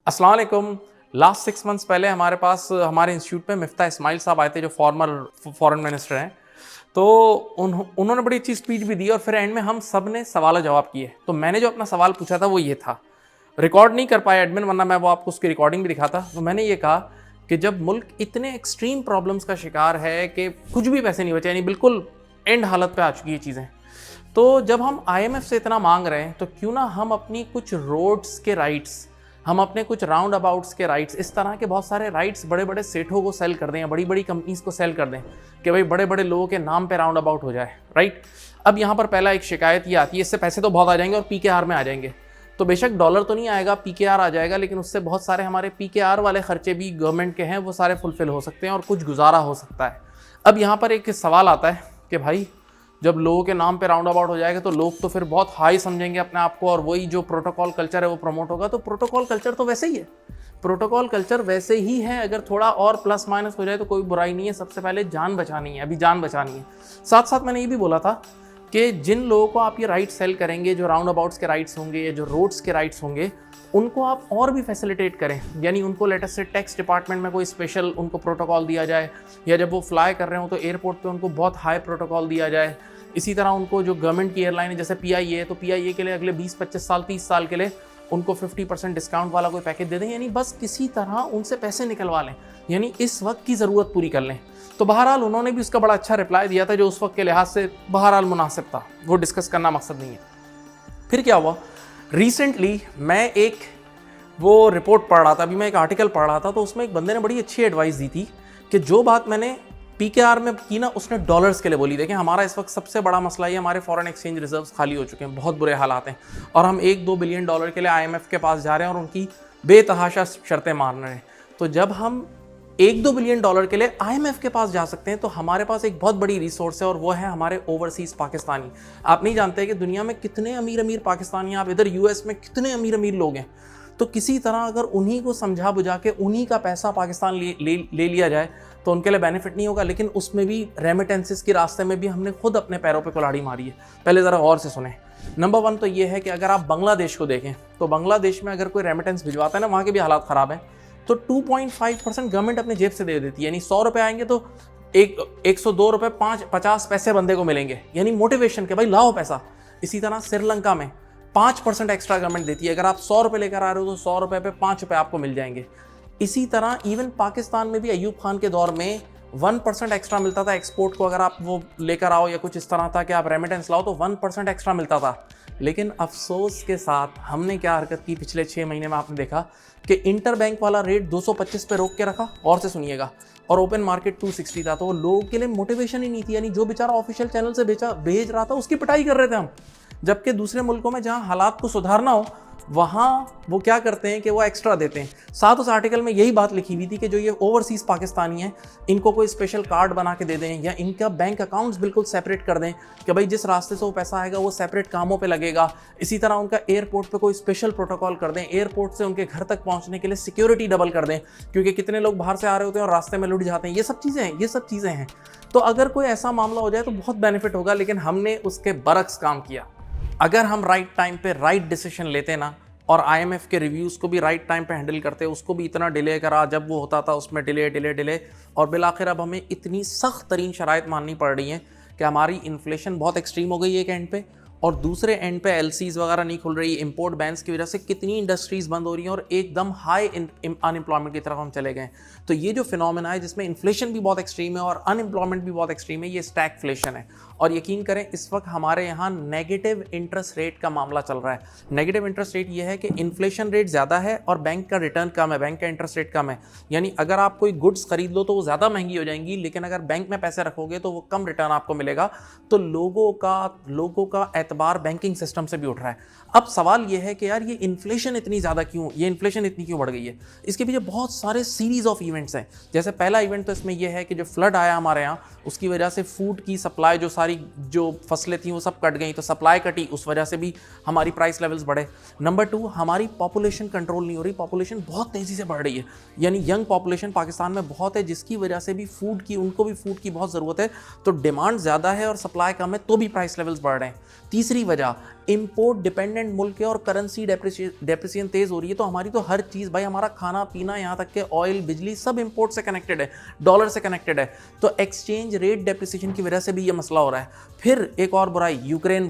अस्सलाम वालेकुम। Last 6 months पहले हमारे पास हमारे इंस्टीट्यूट पे मिफ्ता इस्माइल साहब आए थे, जो फॉर्मर फॉरेन मिनिस्टर हैं। तो उन्होंने बड़ी अच्छी स्पीच भी दी और फिर एंड में हम सब ने सवाल जवाब किए। तो मैंने जो अपना सवाल पूछा था वो ये था, रिकॉर्ड नहीं कर पाया एडमिन, वरना मैं वो आपको उसकी रिकॉर्डिंग भी दिखाता। तो मैंने ये कहा कि जब मुल्क इतने एक्सट्रीम प्रॉब्लम्स का शिकार है कि कुछ भी पैसे नहीं बचे, यानी बिल्कुल एंड हालत पे आ चुकी है चीज़ें, तो जब हम IMF से इतना मांग रहे हैं तो क्यों ना हम अपनी कुछ रोड्स के राइट्स, हम अपने कुछ राउंड अबाउट्स के राइट्स, इस तरह के बहुत सारे राइट्स बड़े बड़े सेठों को सेल कर दें या बड़ी बड़ी कंपनीज को सेल कर दें कि भाई बड़े बड़े लोगों के नाम पे राउंड अबाउट हो जाए, राइट। अब यहाँ पर पहला एक शिकायत ये आती है, इससे पैसे तो बहुत आ जाएंगे और PKR में आ जाएंगे। तो बेशक डॉलर तो नहीं आएगा, PKR आ जाएगा, लेकिन उससे बहुत सारे हमारे PKR वाले खर्चे भी गवर्नमेंट के हैं, वो सारे फुलफिल हो सकते हैं और कुछ गुजारा हो सकता है। अब यहाँ पर एक सवाल आता है कि भाई जब लोगों के नाम पे राउंड अबाउट हो जाएगा तो लोग तो फिर बहुत हाई समझेंगे अपने आप को और वही जो प्रोटोकॉल कल्चर है वो प्रमोट होगा। तो प्रोटोकॉल कल्चर तो वैसे ही है, प्रोटोकॉल कल्चर वैसे ही है, अगर थोड़ा और प्लस माइनस हो जाए तो कोई बुराई नहीं है। सबसे पहले जान बचानी है, अभी जान बचानी है। साथ साथ मैंने ये भी बोला था कि जिन लोगों को आप ये राइट सेल करेंगे, जो राउंड अबाउट्स के राइट्स होंगे या जो रोड्स के राइट्स होंगे, उनको आप और भी फैसिलिटेट करें, यानी उनको लेटेस्ट से टैक्स डिपार्टमेंट में कोई स्पेशल उनको प्रोटोकॉल दिया जाए, या जब वो फ्लाई कर रहे हो तो एयरपोर्ट पे उनको बहुत हाई प्रोटोकॉल दिया जाए। इसी तरह उनको जो गवर्नमेंट की एयरलाइन है जैसे PIA है, तो PIA के लिए अगले 20-25 साल 30 साल के लिए उनको 50% डिस्काउंट वाला कोई पैकेज दे दें, यानी बस किसी तरह उनसे पैसे निकलवा लें, यानी इस वक्त की ज़रूरत पूरी कर लें। तो बहरहाल उन्होंने भी उसका बड़ा अच्छा रिप्लाई दिया था जो उस वक्त के लिहाज से बहरहाल मुनासिब था, वो डिस्कस करना मकसद नहीं है। फिर क्या हुआ, रिसेंटली मैं एक वो रिपोर्ट पढ़ रहा था, अभी मैं एक आर्टिकल पढ़ रहा था, तो उसमें एक बंदे ने बड़ी अच्छी एडवाइस दी थी कि जो बात मैंने PKR में की ना, उसने डॉलर्स के लिए बोली। देखें हमारा इस वक्त सबसे बड़ा मसला ये, हमारे फॉरेन एक्सचेंज रिजर्व्स खाली हो चुके हैं, बहुत बुरे हालात हैं, और हम 1-2 बिलियन डॉलर के लिए IMF के पास जा रहे हैं और उनकी बेतहाशा शर्तें मान रहे हैं। तो जब हम 1-2 बिलियन डॉलर के लिए IMF के पास जा सकते हैं तो हमारे पास एक बहुत बड़ी रिसोर्स है और वो है हमारे ओवरसीज़ पाकिस्तानी। आप नहीं जानते कि दुनिया में कितने अमीर अमीर पाकिस्तानी हैं, आप इधर US में कितने अमीर अमीर लोग हैं। तो किसी तरह अगर उन्हीं को समझा बुझा के उन्हीं का पैसा पाकिस्तान ले लिया जाए तो उनके लिए बेनिफिट नहीं होगा, लेकिन उसमें भी रेमिटेंसेस के रास्ते में भी हमने खुद अपने पैरों पे कुल्हाड़ी मारी है। पहले ज़रा गौर से सुने। नंबर 1 तो ये है कि अगर आप बांग्लादेश को देखें तो बांग्लादेश में अगर कोई रेमिटेंस भिजवाता है ना, वहाँ के भी हालात ख़राब हैं, तो 2.5% गवर्नमेंट अपने जेब से दे देती है, यानी 100 रुपये आएंगे तो 102 रुपये 50 पैसे बंदे को मिलेंगे, यानी मोटिवेशन के भाई लाओ पैसा। इसी तरह श्रीलंका में 5% एक्स्ट्रा गवर्नमेंट देती है, अगर आप 100 रुपये लेकर आ रहे हो तो 100 रुपये पे 5 रुपये आपको मिल जाएंगे। इसी तरह इवन पाकिस्तान में भी अयूब खान के दौर में 1% एक्स्ट्रा मिलता था एक्सपोर्ट को, अगर आप वो लेकर आओ या कुछ इस तरह था कि आप रेमिटेंस लाओ तो 1% एक्स्ट्रा मिलता था। लेकिन अफसोस के साथ हमने क्या हरकत की पिछले 6 महीने में, आपने देखा कि इंटर बैंक वाला रेट 225 पे रोक के रखा, और से सुनिएगा, और ओपन मार्केट 260 था। तो वो लोगों के लिए मोटिवेशन ही नहीं थी, यानी जो बेचारा ऑफिशियल चैनल से भेज रहा था उसकी पिटाई कर रहे थे हम। जबकि दूसरे मुल्कों में जहां हालात को सुधारना हो वहाँ वो क्या करते हैं कि वो एक्स्ट्रा देते हैं। साथ उस आर्टिकल में यही बात लिखी हुई थी कि जो ये ओवरसीज़ पाकिस्तानी हैं इनको कोई स्पेशल कार्ड बना के दे दें या इनका बैंक अकाउंट्स बिल्कुल सेपरेट कर दें कि भाई जिस रास्ते से वो पैसा आएगा वो सेपरेट कामों पे लगेगा। इसी तरह उनका एयरपोर्ट पे कोई स्पेशल प्रोटोकॉल कर दें, एयरपोर्ट से उनके घर तक पहुँचने के लिए सिक्योरिटी डबल कर दें, क्योंकि कितने लोग बाहर से आ रहे होते हैं और रास्ते में लुट जाते हैं। ये सब चीज़ें हैं। तो अगर कोई ऐसा मामला हो जाए तो बहुत बेनिफिट होगा, लेकिन हमने उसके बरक्स काम किया। अगर हम राइट टाइम पे राइट डिसीजन लेते ना और IMF के रिव्यूज़ को भी राइट टाइम पे हैंडल करते, उसको भी इतना डिले करा, जब वो होता था उसमें डिले और बिलाखिर अब हमें इतनी सख्त तरीन शराइत माननी पड़ रही हैं कि हमारी इन्फ्लेशन बहुत एक्सट्रीम हो गई है एक एंड पे, और दूसरे एंड पे LCs वगैरह नहीं खुल रही, इंपोर्ट बैन्स की वजह से कितनी इंडस्ट्रीज़ बंद हो रही हैं और एकदम हाई अनएम्प्लॉयमेंट की तरफ हम चले गए। तो ये जो फिनोमेना है जिसमें इन्फ्लेशन भी बहुत एक्सट्रीम है और अनएम्प्लॉयमेंट भी बहुत एक्सट्रीम है, ये स्टैगफ्लेशन है। और यकीन करें इस वक्त हमारे यहाँ नेगेटिव इंटरेस्ट रेट का मामला चल रहा है। नेगेटिव इंटरेस्ट रेट ये है कि इन्फ्लेशन रेट ज़्यादा है और बैंक का रिटर्न कम है, बैंक का इंटरेस्ट रेट कम है। यानी अगर आप कोई गुड्स खरीद लो तो वो ज़्यादा महंगी हो जाएंगी, लेकिन अगर बैंक में पैसे रखोगे तो वो कम रिटर्न आपको मिलेगा। तो लोगों का एतबार बैंकिंग सिस्टम से भी उठ रहा है। अब सवाल ये है कि यार ये इन्फ्लेशन इतनी क्यों बढ़ गई है? इसके पीछे बहुत सारे सीरीज ऑफ इवेंट्स हैं। जैसे पहला इवेंट तो इसमें यह है कि जो फ्लड आया हमारे यहाँ, उसकी वजह से फूड की सप्लाई, जो फसलें थी वो सब कट गई, तो सप्लाई कटी, उस वजह से भी हमारी प्राइस लेवल्स बढ़े। नंबर 2, हमारी पॉपुलेशन कंट्रोल नहीं हो रही, पॉपुलेशन बहुत तेज़ी से बढ़ रही है, यानी यंग पॉपुलेशन पाकिस्तान में बहुत है, जिसकी वजह से भी उनको भी फूड की बहुत ज़रूरत है। तो डिमांड ज़्यादा है और सप्लाई कम है, तो भी प्राइस लेवल्स बढ़ रहे हैं। तीसरी वजह, इंपोर्ट डिपेंडेंट मुल्क है और करेंसी डेप्रिसिएशन तेज हो रही है, तो हमारी तो हर चीज़ भाई, हमारा खाना पीना यहाँ तक के ऑयल बिजली सब इंपोर्ट से कनेक्टेड है, डॉलर से कनेक्टेड है, तो एक्सचेंज रेट डेप्रिसिएशन की वजह से भी ये मसला हो रहा है। फिर एक और बुराई, यूक्रेन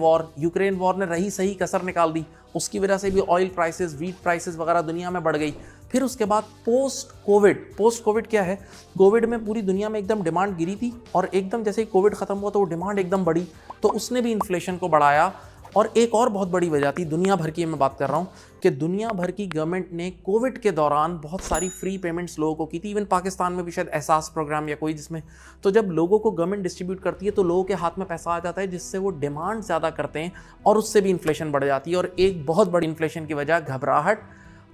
वॉर ने रही सही कसर निकाल दी, उसकी वजह से भी ऑयल प्राइसेस, वीट प्राइसेस वगैरह दुनिया में बढ़ गई। फिर उसके बाद पोस्ट कोविड क्या है, कोविड में पूरी दुनिया में एकदम डिमांड गिरी थी और एकदम जैसे ही कोविड खत्म हुआ तो वो डिमांड एकदम बढ़ी, तो उसने भी इन्फ्लेशन को बढ़ाया। और एक और बहुत बड़ी वजह थी दुनिया भर की, मैं बात कर रहा हूँ कि दुनिया भर की गवर्नमेंट ने कोविड के दौरान बहुत सारी फ्री पेमेंट्स लोगों को की थी, इवन पाकिस्तान में भी शायद एहसास प्रोग्राम या कोई, जिसमें तो जब लोगों को गवर्नमेंट डिस्ट्रीब्यूट करती है तो लोगों के हाथ में पैसा आ जाता है, जिससे वो डिमांड ज़्यादा करते हैं और उससे भी इन्फ्लेशन बढ़ जाती है। और एक बहुत बड़ी इन्फ्लेशन की वजह घबराहट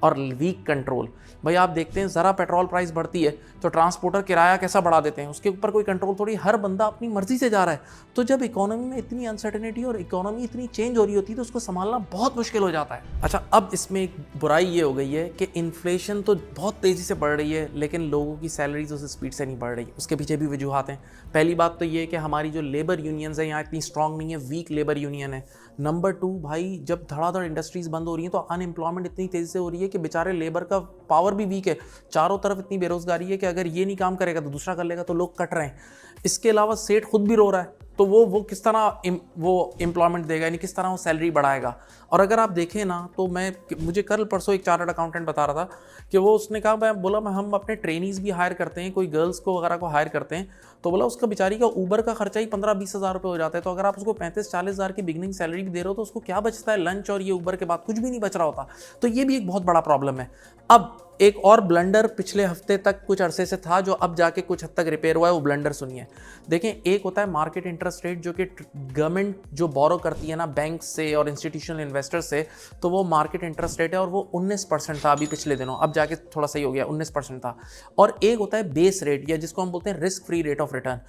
और वीक कंट्रोल। भाई आप देखते हैं ज़रा पेट्रोल प्राइस बढ़ती है तो ट्रांसपोर्टर किराया कैसा बढ़ा देते हैं, उसके ऊपर कोई कंट्रोल थोड़ी, हर बंदा अपनी मर्जी से जा रहा है। तो जब इकोनॉमी में इतनी अनसर्टेनिटी और इकोनॉमी इतनी चेंज हो रही होती है तो उसको संभालना बहुत मुश्किल हो जाता है। अच्छा, अब इसमें एक बुराई ये हो गई है कि इन्फ्लेशन तो बहुत तेज़ी से बढ़ रही है लेकिन लोगों की सैलरीज उस स्पीड से नहीं बढ़ रही। उसके पीछे भी वजूहात हैं। पहली बात तो ये है कि हमारी जो लेबर यूनियंस है यहाँ इतनी स्ट्रांग नहीं है, वीक लेबर यूनियन है। नंबर 2, भाई जब धड़ाधड़ इंडस्ट्रीज बंद हो रही हैं तो अनएम्प्लॉयमेंट इतनी तेज़ी से हो रही है कि बेचारे लेबर का पावर भी वीक है, चारों तरफ इतनी बेरोजगारी है कि अगर ये नहीं काम करेगा तो दूसरा कर लेगा, तो लोग कट रहे हैं। इसके अलावा सेठ खुद भी रो रहा है, तो वो किस तरह वो एम्प्लॉयमेंट देगा, यानी किस तरह वो सैलरी बढ़ाएगा। और अगर आप देखें ना तो मुझे कल परसों एक चार्टर्ड अकाउंटेंट बता रहा था कि वो उसने कहा, बोला हम अपने ट्रेनीज़ भी हायर करते हैं, कोई गर्ल्स को वगैरह को हायर करते हैं, तो बोला उसका बेचारी का ऊबर का खर्चा ही 15-20 हज़ार रुपये हो जाता है। तो अगर आप उसको 35-40 हज़ार की बिगनिंग सैलरी भी दे रहे हो तो उसको क्या बचता है, लंच और ये ऊबर के बाद कुछ भी नहीं बच रहा होता। तो ये भी एक बहुत बड़ा प्रॉब्लम है। अब एक और ब्लंडर पिछले हफ्ते तक कुछ अरसे से था जो अब जाके कुछ हद तक रिपेयर हुआ है, वो ब्लंडर सुनिए। देखें, एक होता है मार्केट इंटरेस्ट रेट, जो कि गवर्नमेंट जो बोरो करती है ना बैंक से और इंस्टीट्यूशनल इन्वेस्टर से, तो वो मार्केट इंटरेस्ट रेट है और वो 19% था अभी पिछले दिनों, अब जाके थोड़ा सही हो गया, 19% था। और एक होता है बेस रेट, या जिसको हम बोलते हैं risk free rate of return,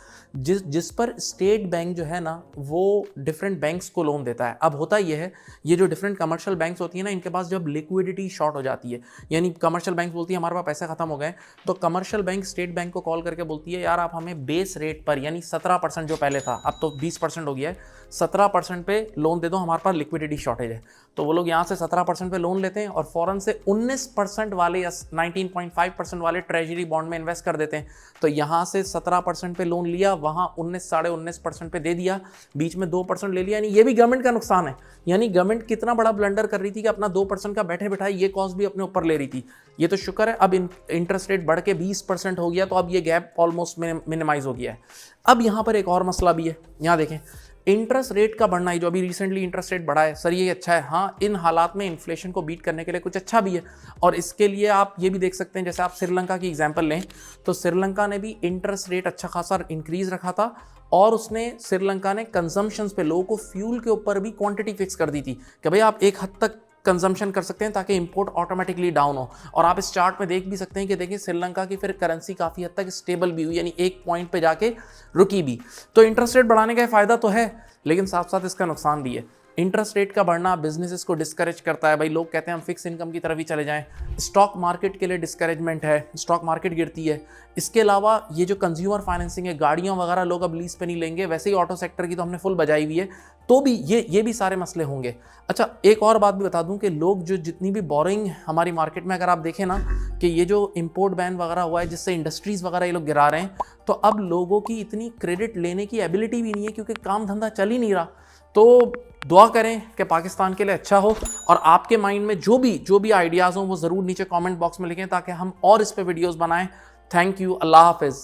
जिस पर स्टेट बैंक जो है ना वो डिफरेंट बैंक्स को लोन देता है। अब होता ये है, ये जो डिफरेंट कमर्शियल बैंक्स होती है ना, इनके पास जब लिक्विडिटी शॉर्ट हो जाती है, यानी कमर्शियल बैंक बोलती है हमारे पास पैसे खत्म हो गए, तो कमर्शियल बैंक स्टेट बैंक को कॉल करके बोलती है यार आप हमें बेस रेट पर, यानी 17% जो पहले था, अब तो 20% हो गया है, 17% पे लोन दे दो, हमारे पास लिक्विडिटी शॉर्टेज है। तो वो लोग यहाँ से 17% पे लोन लेते हैं और फौरन से 19% वाले या 19.5% वाले ट्रेजरी बॉन्ड में इन्वेस्ट कर देते हैं। तो यहाँ से 17% पे लोन लिया, वहाँ 19-19.5% पे दे दिया, बीच में 2% ले लिया, यानी ये भी गवर्नमेंट का नुकसान है। यानी गवर्नमेंट कितना बड़ा ब्लंडर कर रही थी कि अपना 2% का बैठे बैठाए ये कॉस्ट भी अपने ऊपर ले रही थी। ये तो शुक्र है अब इंटरेस्ट रेट बढ़ के 20% हो गया, तो अब ये गैप ऑलमोस्ट मिनिमाइज हो गया है। अब यहाँ पर एक और मसला भी है, यहाँ देखें, इंटरेस्ट रेट का बढ़ना ही, जो अभी रिसेंटली इंटरेस्ट रेट बढ़ा है, सर ये अच्छा है, हाँ इन हालात में इन्फ्लेशन को बीट करने के लिए कुछ अच्छा भी है। और इसके लिए आप ये भी देख सकते हैं, जैसे आप श्रीलंका की एग्जांपल लें तो श्रीलंका ने भी इंटरेस्ट रेट अच्छा खासा इंक्रीज रखा था और श्रीलंका ने कंजम्पशंस पे, लोगों को फ्यूल के ऊपर भी क्वांटिटी फिक्स कर दी थी कि भाई आप एक हद तक कंजम्पशन कर सकते हैं ताकि इंपोर्ट ऑटोमेटिकली डाउन हो। और आप इस चार्ट में देख भी सकते हैं कि देखिए श्रीलंका की फिर करेंसी काफ़ी हद तक स्टेबल भी हुई, यानी एक पॉइंट पे जाके रुकी भी। तो इंटरेस्ट रेट बढ़ाने का फ़ायदा तो है, लेकिन साथ साथ इसका नुकसान भी है। इंटरेस्ट रेट का बढ़ना बिजनेसेस को डिस्करेज करता है। भाई लोग कहते हैं हम फिक्स इनकम की तरफ ही चले जाएं। स्टॉक मार्केट के लिए डिस्करेजमेंट है, स्टॉक मार्केट गिरती है। इसके अलावा ये जो कंज्यूमर फाइनेंसिंग है, गाड़ियां वगैरह लोग अब लीज पे नहीं लेंगे, वैसे ही ऑटो सेक्टर की तो हमने फुल बजाई हुई है, तो भी ये भी सारे मसले होंगे। अच्छा, एक और बात भी बता दूं कि लोग जो जितनी भी बोरिंग हमारी मार्केट में, अगर आप देखें ना कि ये जो इंपोर्ट बैन वगैरह हुआ है जिससे इंडस्ट्रीज वगैरह ये लोग गिरा रहे हैं, तो अब लोगों की इतनी क्रेडिट लेने की एबिलिटी भी नहीं है क्योंकि काम धंधा चल ही नहीं रहा। तो दुआ करें कि पाकिस्तान के लिए अच्छा हो। और आपके माइंड में जो भी आइडियाज़ हों वो ज़रूर नीचे कमेंट बॉक्स में लिखें ताकि हम और इस पे वीडियोस बनाएं। थैंक यू, अल्लाह हाफिज़।